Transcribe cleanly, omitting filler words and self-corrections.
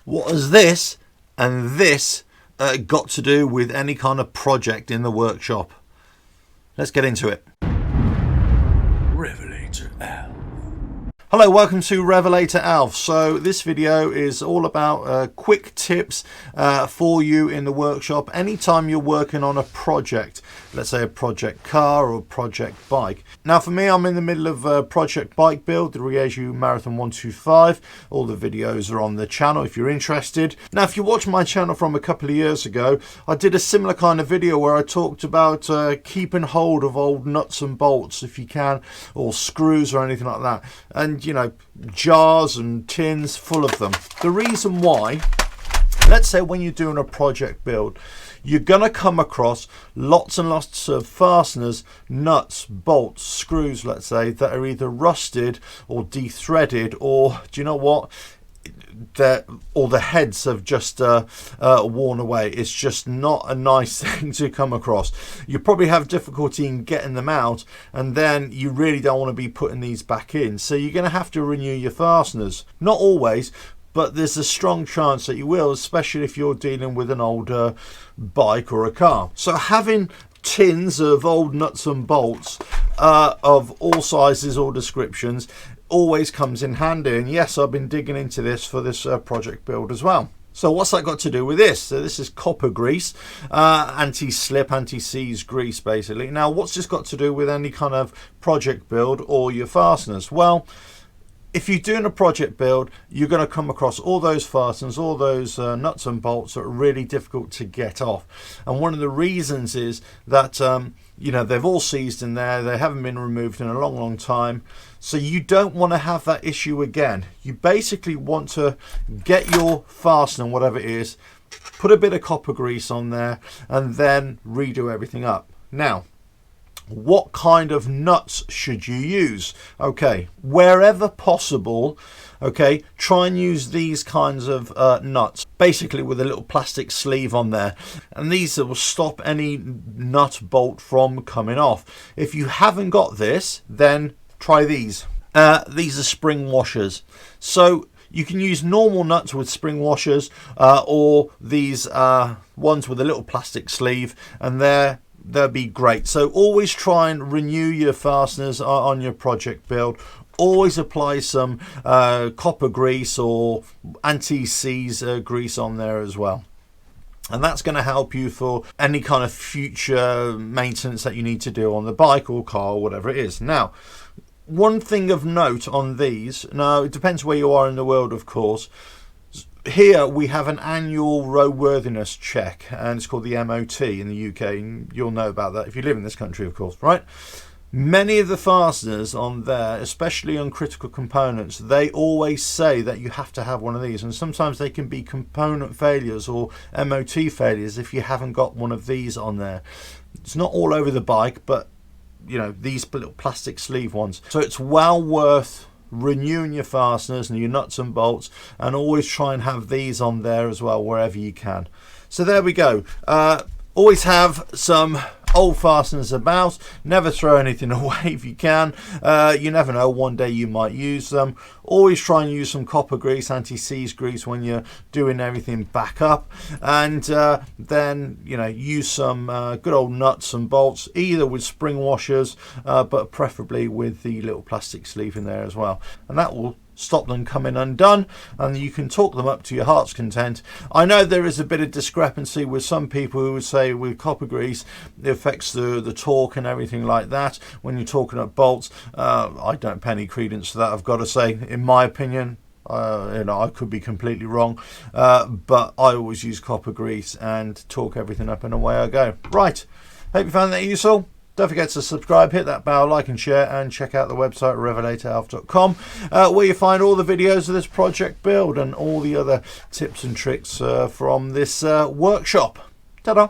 What has this and this got to do with any kind of project in the workshop? Let's get into it. RevelatorAlf. Hello, welcome to RevelatorAlf. So this video is all about quick tips for you in the workshop anytime you're working on a project, let's say a project car or project bike. Now for me, I'm in the middle of a project bike build, the Rieju Marathon 125. All the videos are on the channel if you're interested. Now if you watch my channel from a couple of years ago, I did a similar kind of video where I talked about keeping hold of old nuts and bolts if you can, or screws or anything like that. And you know, jars and tins full of them. The reason why, let's say when you're doing a project build, you're gonna come across lots and lots of fasteners, nuts, bolts, screws, let's say, that are either rusted or de-threaded, or do you know what? Or the heads have just worn away. It's just not a nice thing to come across. You probably have difficulty in getting them out, and then you really don't want to be putting these back in. So you're going to have to renew your fasteners. Not always, but there's a strong chance that you will, especially if you're dealing with an older bike or a car. So having tins of old nuts and bolts of all sizes or descriptions always comes in handy. And yes, I've been digging into this for this project build as well. So what's that got to do with this? So this is copper grease, anti-slip, anti-seize grease basically. Now what's this got to do with any kind of project build or your fasteners? Well, if you're doing a project build, you're going to come across all those fasteners, all those nuts and bolts that are really difficult to get off. And one of the reasons is that you know, they've all seized in there, they haven't been removed in a long time. So you don't want to have that issue again. You basically want to get your fastener, whatever it is, put a bit of copper grease on there, and then redo everything up. Now, what kind of nuts should you use? Okay, wherever possible, okay, try and use these kinds of nuts, basically with a little plastic sleeve on there, and these will stop any nut bolt from coming off. If you haven't got this, then try these. These are spring washers. So you can use normal nuts with spring washers, or these ones with a little plastic sleeve, and they'll be great. So always try and renew your fasteners on your project build. Always apply some copper grease or anti-seize grease on there as well. And that's going to help you for any kind of future maintenance that you need to do on the bike or car or whatever it is. Now, one thing of note on these, now it depends where you are in the world, of course. Here we have an annual roadworthiness check, and it's called the MOT in the UK, and you'll know about that if you live in this country, of course, right? Many of the fasteners on there, especially on critical components, they always say that you have to have one of these, and sometimes they can be component failures or MOT failures if you haven't got one of these on there. It's not all over the bike, but you know, these little plastic sleeve ones. So it's well worth renewing your fasteners and your nuts and bolts, and always try and have these on there as well wherever you can. So there we go. Always have some old fasteners about. Never throw anything away if you can. You never know, one day you might use them. Always try and use some copper grease, anti-seize grease when you're doing everything back up, and then you know, use some good old nuts and bolts, either with spring washers, but preferably with the little plastic sleeve in there as well, and that will stop them coming undone, and you can torque them up to your heart's content. I know there is a bit of discrepancy with some people who would say with copper grease it affects the torque and everything like that when you're torquing up bolts. I don't pay any credence to that, I've got to say. In my opinion, you know, I could be completely wrong, but I always use copper grease and torque everything up, and away I go. Right, hope you found that useful. Don't forget to subscribe, hit that bell, like and share, and check out the website RevelatorAlf.com, where you find all the videos of this project build and all the other tips and tricks from this workshop. Ta-da!